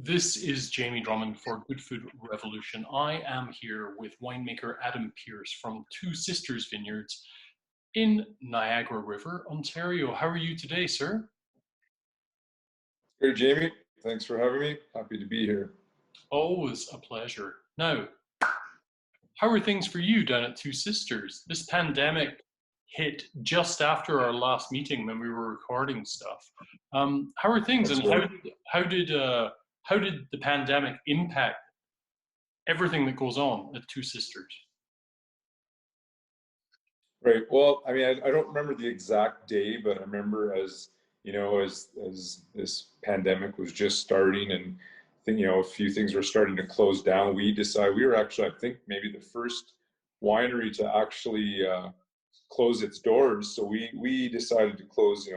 This is Jamie Drummond for Good Food Revolution. I am here with winemaker Adam Pearce from Two Sisters Vineyards in Niagara River, Ontario. How are you today, sir? Hey, Jamie. Thanks for having me. Happy to be here. Always a pleasure. Now, how are things for you down at Two Sisters? This pandemic hit just after our last meeting when we were recording stuff. How are things, That's and right. how did the pandemic impact everything that goes on at Two Sisters? Right. Well, I mean, I don't remember the exact day, but I remember as you know, as this pandemic was just starting, and I think a few things were starting to close down. We decided we were actually, I think, maybe the first winery to actually close its doors. So we decided to close,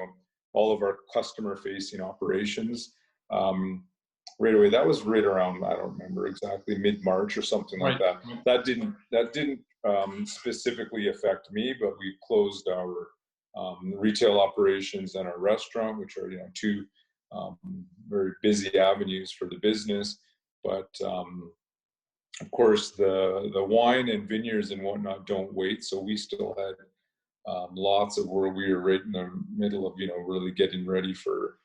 all of our customer-facing operations. Right away. That was right around, I don't remember exactly, mid-March or something like Right. that. That didn't specifically affect me, but we closed our retail operations and our restaurant, which are two um, very busy avenues for the business. But of course, the wine and vineyards and whatnot don't wait, so we still had lots of work. We were right in the middle of really getting ready for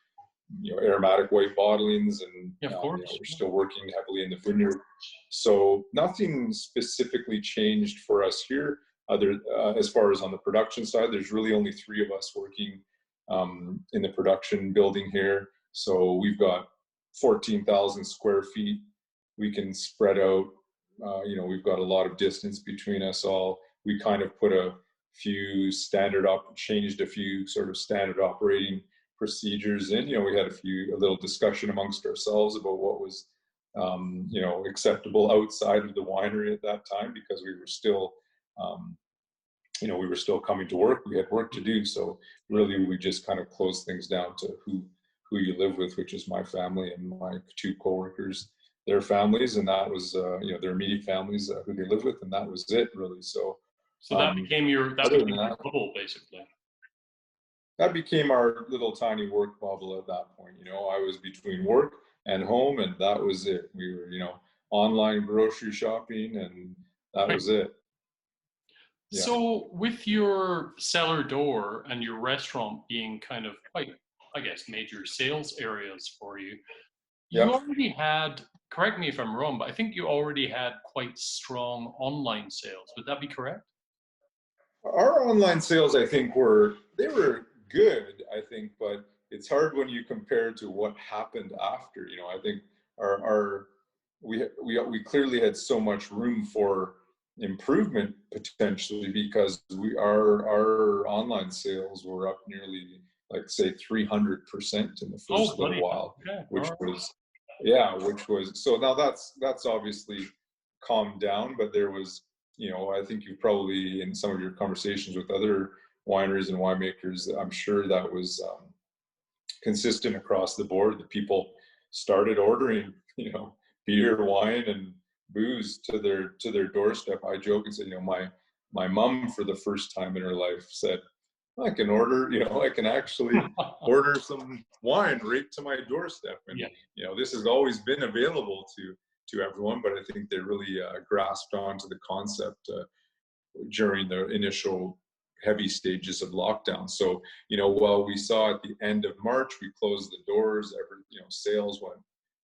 aromatic white bottlings, and Yeah, of course. we're still working heavily in the vineyard. So nothing specifically changed for us here, other as far as on the production side. There's really only three of us working in the production building here. So we've got 14,000 square feet. We can spread out. We've got a lot of distance between us all. We kind of put changed a few sort of standard operating procedures in. We had a little discussion amongst ourselves about what was acceptable outside of the winery at that time, because we were still coming to work. We had work to do, so really we just kind of closed things down to who you live with, which is my family and my two coworkers, their families, and that was their immediate families who they live with, and that was it really. So That became your bubble, basically. That became our little tiny work bubble at that point. I was between work and home, and that was it. We were, online grocery shopping, and that was it. Yeah. So with your cellar door and your restaurant being kind of quite, I guess, major sales areas for you, you already had, correct me if I'm wrong, but I think you already had quite strong online sales. Would that be correct? Our online sales, I think, were good, I think, but it's hard when you compare to what happened after. I think we clearly had so much room for improvement potentially, because our online sales were up nearly, like, say, 300% in the first little while, which was so. Now that's obviously calmed down, but there was, I think you've probably, in some of your conversations with other wineries and winemakers, I'm sure that was consistent across the board, that people started ordering, beer, wine, and booze to their doorstep. I joke and say, my mom, for the first time in her life, said, I can order, I can actually order some wine right to my doorstep. And, this has always been available to everyone, but I think they really grasped onto the concept during the initial heavy stages of lockdown. So, while we saw at the end of March, we closed the doors, sales went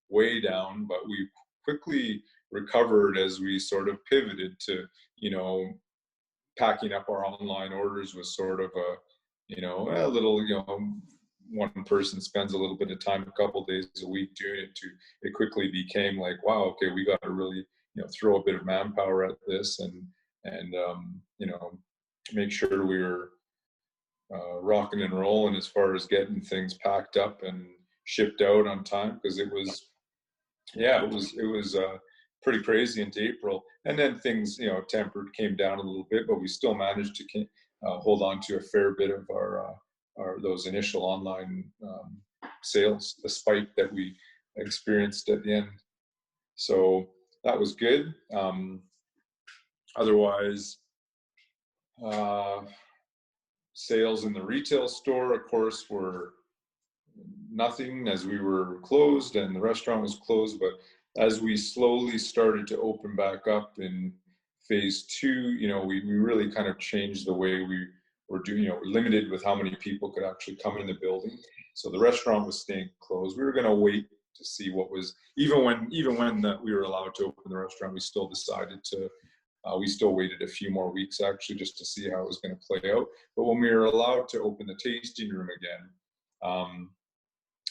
way down, but we quickly recovered as we sort of pivoted to, packing up our online orders was sort of a little, one person spends a little bit of time, a couple of days a week doing it. It quickly became like, wow, okay, we got to really, throw a bit of manpower at this, and make sure we were rocking and rolling as far as getting things packed up and shipped out on time, because it was pretty crazy into April, and then things came down a little bit, but we still managed to hold on to a fair bit of our those initial online sales, the spike that we experienced at the end. So that was good. Otherwise, sales in the retail store, of course, were nothing as we were closed and the restaurant was closed. But as we slowly started to open back up in phase 2, we really kind of changed the way we were doing, we're limited with how many people could actually come in the building. So the restaurant was staying closed. We were going to wait to see what was, even when we were allowed to open the restaurant, we still decided to, we still waited a few more weeks actually just to see how it was going to play out. But when we were allowed to open the tasting room again,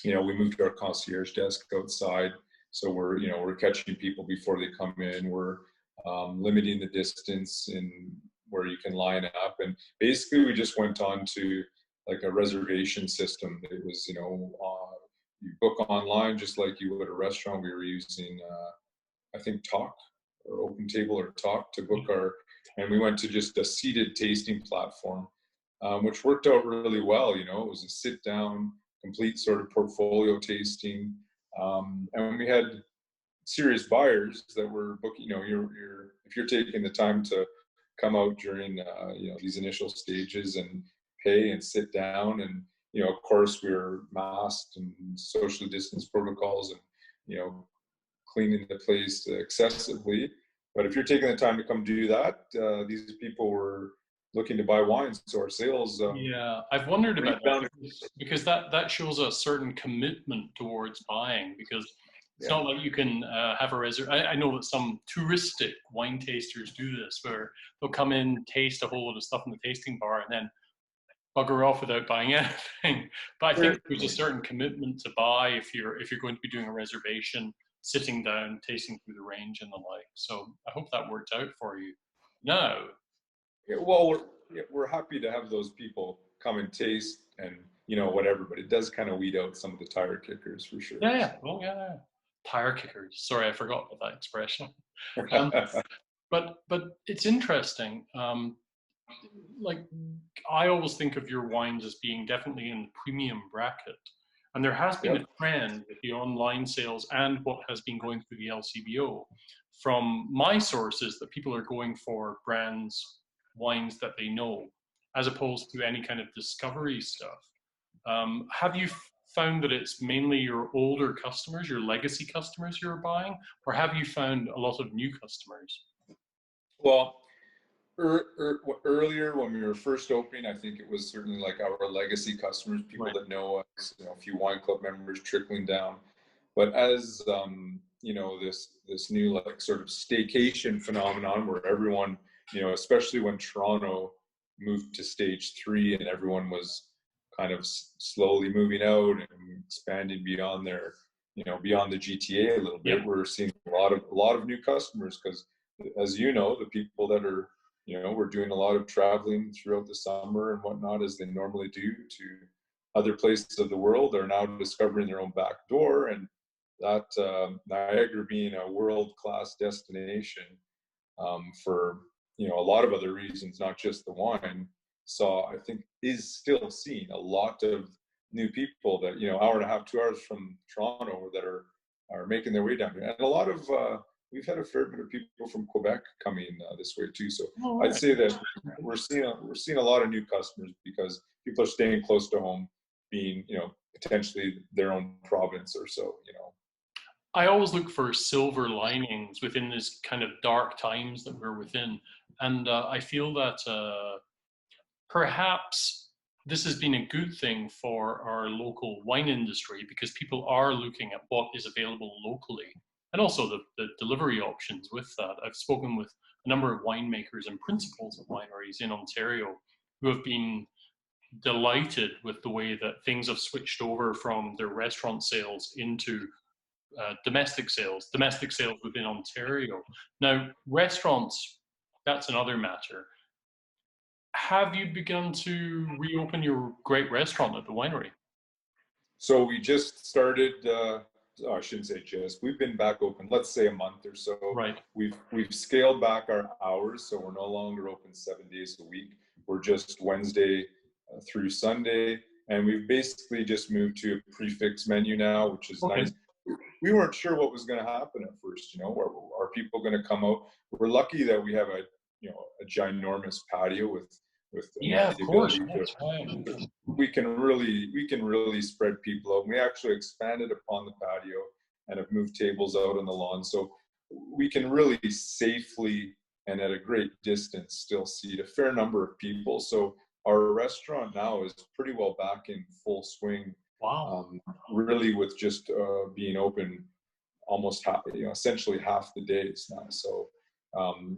we moved our concierge desk outside. So we're catching people before they come in. We're limiting the distance in where you can line up. And basically we just went on to like a reservation system. It was, you book online just like you would a restaurant. We were using, I think Talk or Open Table or Talk to book and we went to just a seated tasting platform, which worked out really well. It was a sit down, complete sort of portfolio tasting. And we had serious buyers that were booking, if you're taking the time to come out during, these initial stages and pay and sit down and, of course we were masked and social distance protocols and, cleaning the place excessively. But if you're taking the time to come do that, these people were looking to buy wines. So our sales. I've wondered about that because that shows a certain commitment towards buying, because it's not like you can have a I know that some touristic wine tasters do this, where they'll come in, taste a whole lot of stuff in the tasting bar, and then bugger off without buying anything. But I think there's a certain commitment to buy if you're going to be doing a reservation, sitting down, tasting through the range and the like. So I hope that worked out for you. No. Yeah, well, we're happy to have those people come and taste and whatever, but it does kind of weed out some of the tire kickers for sure. Yeah. Well, yeah. Tire kickers. Sorry, I forgot about that expression. But it's interesting. Like I always think of your wines as being definitely in the premium bracket, and there has been a trend with the online sales and what has been going through the LCBO from my sources that people are going for brands, wines that they know, as opposed to any kind of discovery stuff. Have you found that it's mainly your older customers, your legacy customers you're buying, or have you found a lot of new customers? Well, earlier when we were first opening, I think it was certainly like our legacy customers, people that know us, a few wine club members trickling down. But as this new like sort of staycation phenomenon where everyone, especially when Toronto moved to stage 3 and everyone was kind of slowly moving out and expanding beyond beyond the GTA a little bit, we're seeing a lot of new customers because, as the people that are, we're doing a lot of traveling throughout the summer and whatnot, as they normally do to other places of the world, are now discovering their own back door. And that Niagara being a world-class destination for, a lot of other reasons, not just the wine, I think is still seeing a lot of new people that, hour and a half, 2 hours from Toronto that are making their way down here. And a lot of, we've had a fair bit of people from Quebec coming this way too. So I'd say that we're seeing a lot of new customers because people are staying close to home, being, potentially their own province or so, I always look for silver linings within this kind of dark times that we're within. And I feel that perhaps this has been a good thing for our local wine industry because people are looking at what is available locally and also the delivery options with that. I've spoken with a number of winemakers and principals of wineries in Ontario who have been delighted with the way that things have switched over from their restaurant sales into domestic sales within Ontario. Now, restaurants, that's another matter. Have you begun to reopen your great restaurant at the winery? So we just started, I shouldn't say just, we've been back open, let's say a month or so. Right. We've scaled back our hours, so we're no longer open 7 days a week. We're just Wednesday through Sunday. And we've basically just moved to a prefix menu now, which is nice. We weren't sure what was going to happen at first. Are people going to come out? We're lucky that we have a ginormous patio with with Yeah, of the course. ability to, That's right. we can really spread people out. And we actually expanded upon the patio and have moved tables out on the lawn, so we can really safely and at a great distance still seat a fair number of people. So our restaurant now is pretty well back in full swing. Wow. Really, with just being open almost half, essentially half the days now. So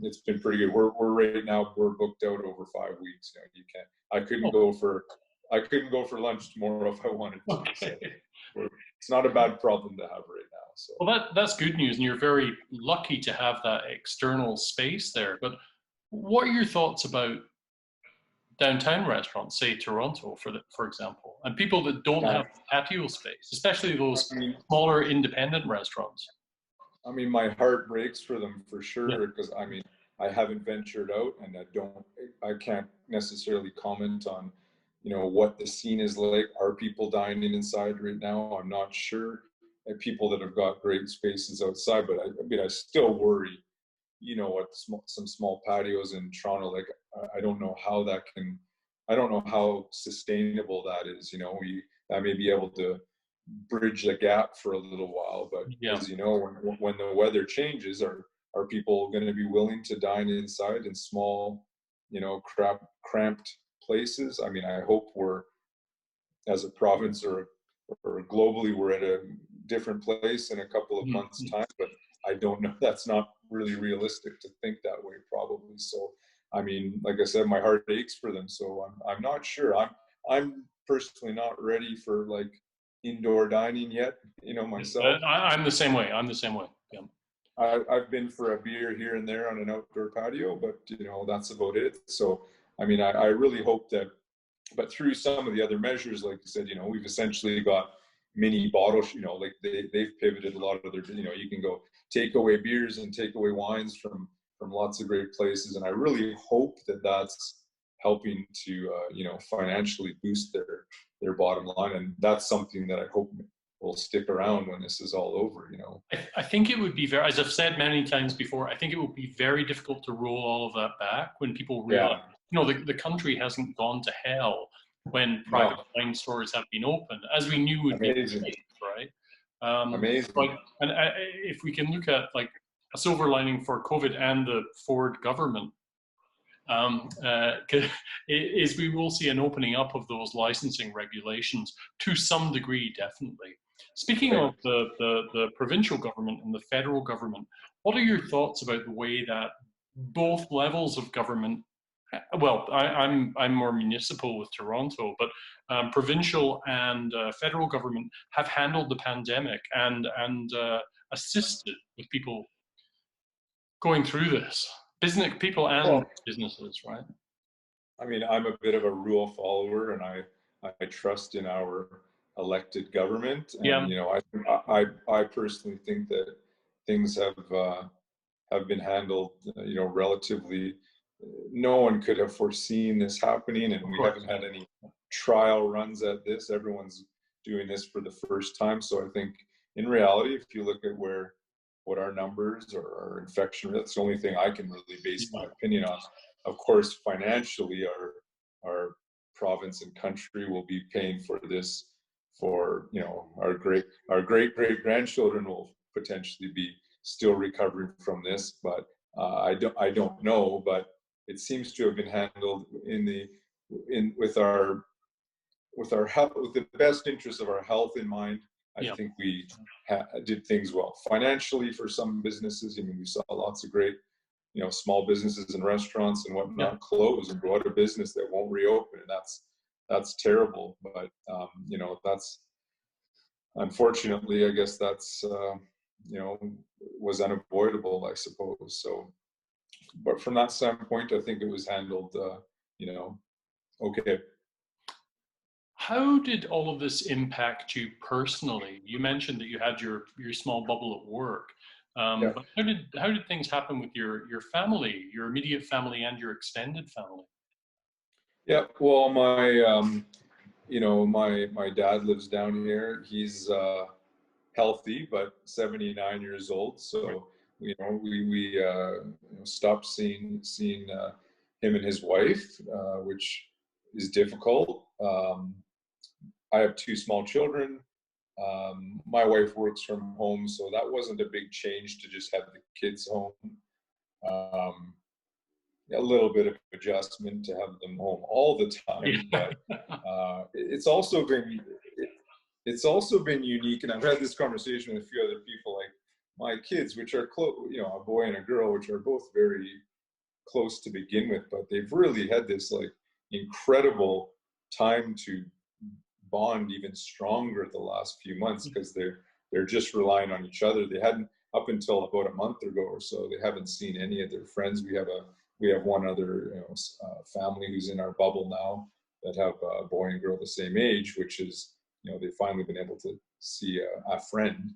it's been pretty good. We're right now, we're booked out over 5 weeks. You can't. I couldn't go for lunch tomorrow if I wanted to. Okay. So it's not a bad problem to have right now. So Well, that's good news, and you're very lucky to have that external space there. But what are your thoughts about downtown restaurants, say Toronto, for example, and people that don't yeah, have patio space, especially those I mean, smaller independent restaurants? my heart breaks for them for Yeah. sure, because I haven't ventured out, and I can't necessarily comment on, what the scene is like. Are people dining inside right now? I'm not sure. And people that have got great spaces outside, but I still worry. What some small patios in Toronto, like I don't know how I don't know how sustainable that is. I may be able to bridge the gap for a little while, but Yeah. as you know, when the weather changes, are people going to be willing to dine inside in small, cramped places? I hope we're, as a province or globally, we're at a different place in a couple of months' Mm-hmm. time, but I don't know. That's not really realistic to think that way, probably. So, like I said, my heart aches for them. So I'm not sure. I'm personally not ready for like indoor dining yet. Myself. I'm the same way. I'm the same way. Yeah. I've been for a beer here and there on an outdoor patio, but that's about it. So, I really hope that, but through some of the other measures, like you said, we've essentially got mini bottles, like they've pivoted a lot of their, you can go take away beers and take away wines from lots of great places. And I really hope that that's helping to, financially boost their bottom line. And that's something that I hope will stick around when this is all over. I think it would be very, as I've said many times before, I think it would be very difficult to roll all of that back when people realize, the country hasn't gone to hell when private wine stores have been open, as we knew would be the case, right? Amazing. And if we can look at like a silver lining for COVID and the Ford government, is we will see an opening up of those licensing regulations to some degree, definitely. Speaking of the provincial government and the federal government, what are your thoughts about the way that both levels of government, well, I'm more municipal with Toronto, but provincial and federal government have handled the pandemic and assisted with people going through this? People and businesses, right? I'm a bit of a rule follower, and I trust in our elected government. And I personally think that things have been handled, relatively. No one could have foreseen this happening, and we haven't had any trial runs at this. Everyone's doing this for the first time. So I think, in reality, if you look at what our numbers or our infection, that's the only thing I can really base my opinion on. Of course, financially, our province and country will be paying for this. For our great grandchildren will potentially be still recovering from this, but I don't know. But it seems to have been handled with our health, with the best interest of our health in mind. I think we did things well financially for some businesses. We saw lots of great, small businesses and restaurants and whatnot close and go out of business that won't reopen, and that's terrible. But that's, unfortunately, I guess that's was unavoidable, I suppose. So, but from that standpoint, I think it was handled, okay. How did all of this impact you personally? You mentioned that you had your small bubble at work. But how did things happen with your family, your immediate family, and your extended family? Yeah, well, my dad lives down here. He's healthy, but 79 years old. So we stopped seeing him and his wife, which is difficult. I have 2 small children. My wife works from home, so that wasn't a big change to just have the kids home. Um, a little bit of adjustment to have them home all the time, but it's also been unique. And I've had this conversation with a few other people, like my kids, which are close, a boy and a girl, which are both very close to begin with, but they've really had this like incredible time to bond even stronger the last few months, because they're just relying on each other. They hadn't, up until about a month ago or so, they haven't seen any of their friends. We have one other family who's in our bubble now that have a boy and girl the same age, which is, they've finally been able to see a friend.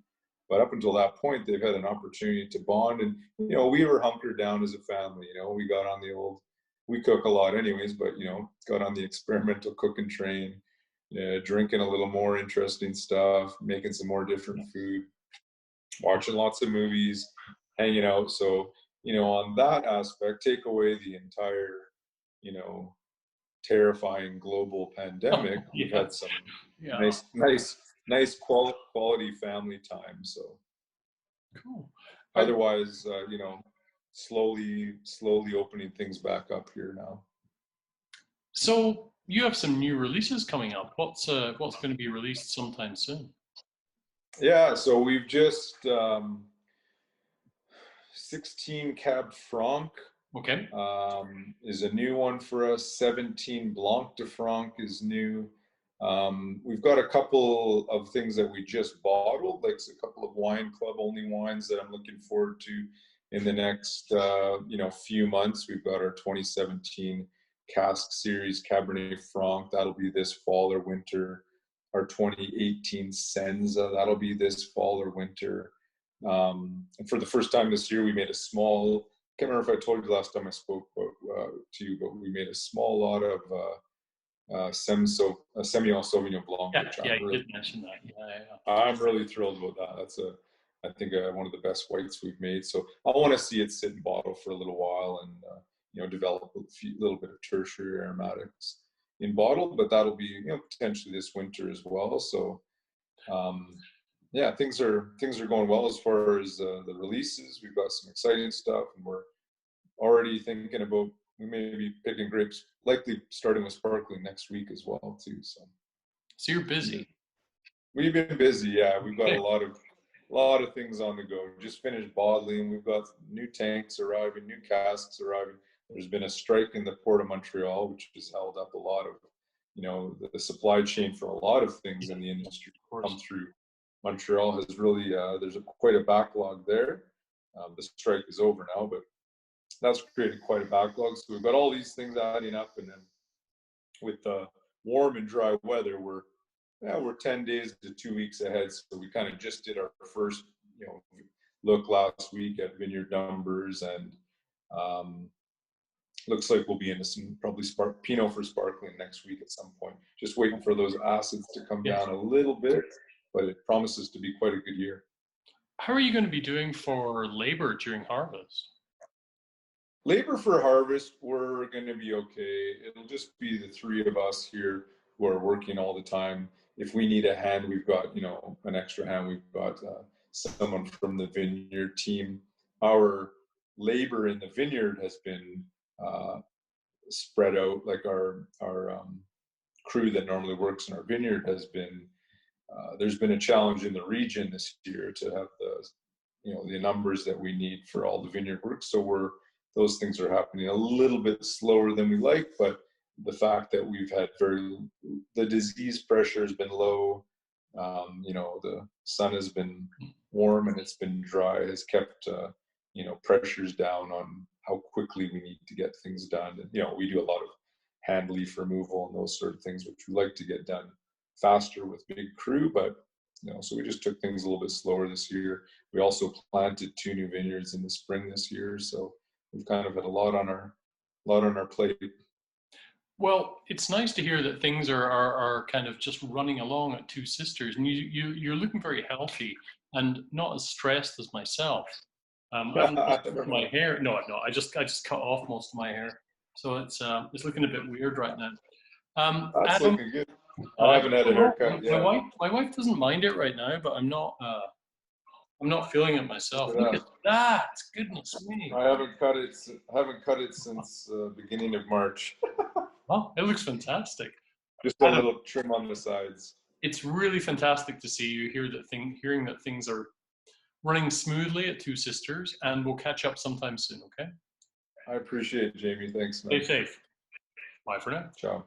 But up until that point, they've had an opportunity to bond. And, we were hunkered down as a family. We got on we cook a lot anyways, but, got on the experimental cooking train, drinking a little more interesting stuff, making some more different food, watching lots of movies, hanging out. So, on that aspect, take away the entire, terrifying global pandemic, we've had some nice quality family time. So cool. Otherwise, slowly opening things back up here now. So you have some new releases coming up. What's going to be released sometime soon? Yeah, so we've just 16 Cab Franc. Okay. Is a new one for us. 17 Blanc de Franc is new. We've got a couple of things that we just bottled, like a couple of wine club only wines that I'm looking forward to in the next few months. We've got our 2017 Cask Series Cabernet Franc, that'll be this fall or winter. Our 2018 Senza, that'll be this fall or winter. And for the first time this year, we made a small, I can't remember if I told you last time I spoke to you, but we made a small lot of Semillon Sauvignon Blanc. Yeah, you did mention that. Yeah. I'm really thrilled about that. That's I think one of the best whites we've made. So I want to see it sit in bottle for a little while and develop a little bit of tertiary aromatics in bottle, but that'll be potentially this winter as well. So yeah, things are going well as far as the releases. We've got some exciting stuff, and we're already thinking about we may be picking grapes, likely starting with sparkling next week as well too. So you're busy. We've been busy, yeah. We've got a lot of things on the go. Just finished bottling. We've got new tanks arriving, new casks arriving. There's been a strike in the Port of Montreal, which has held up a lot of, the supply chain for a lot of things in the industry come through. Montreal has really, there's quite a backlog there. The strike is over now, but that's created quite a backlog. So we've got all these things adding up, and then with warm and dry weather, we're 10 days to 2 weeks ahead. So we kind of just did our first, look last week at vineyard numbers, and looks like we'll be into some probably Pinot for sparkling next week at some point. Just waiting for those acids to come down a little bit, but it promises to be quite a good year. How are you going to be doing for labor during harvest? Labor for harvest, we're going to be okay. It'll just be the 3 of us here who are working all the time. If we need a hand, we've got, an extra hand. We've got someone from the vineyard team. Our labor in the vineyard has been spread out. Like our crew that normally works in our vineyard has been, there's been a challenge in the region this year to have the numbers that we need for all the vineyard work. So those things are happening a little bit slower than we like, but the fact that we've had the disease pressure has been low, the sun has been warm and it's been dry, has kept, pressures down on how quickly we need to get things done. And, we do a lot of hand leaf removal and those sort of things, which we like to get done faster with big crew, but, so we just took things a little bit slower this year. We also planted 2 new vineyards in the spring this year. So we've kind of had a lot on our plate. Well, it's nice to hear that things are kind of just running along at Two Sisters, and you're looking very healthy and not as stressed as myself. My hair. No, I just cut off most of my hair. So it's looking a bit weird right now. That's Adam, looking good. I haven't had a haircut yet. my wife doesn't mind it right now, but I'm not feeling it myself. Look at that! Goodness me! I haven't cut it since beginning of March. Well, it looks fantastic. Just a little trim on the sides. It's really fantastic to see you hearing that things are running smoothly at Two Sisters, and we'll catch up sometime soon. Okay. I appreciate it, Jamie. Thanks, man. Stay safe. Bye for now. Ciao.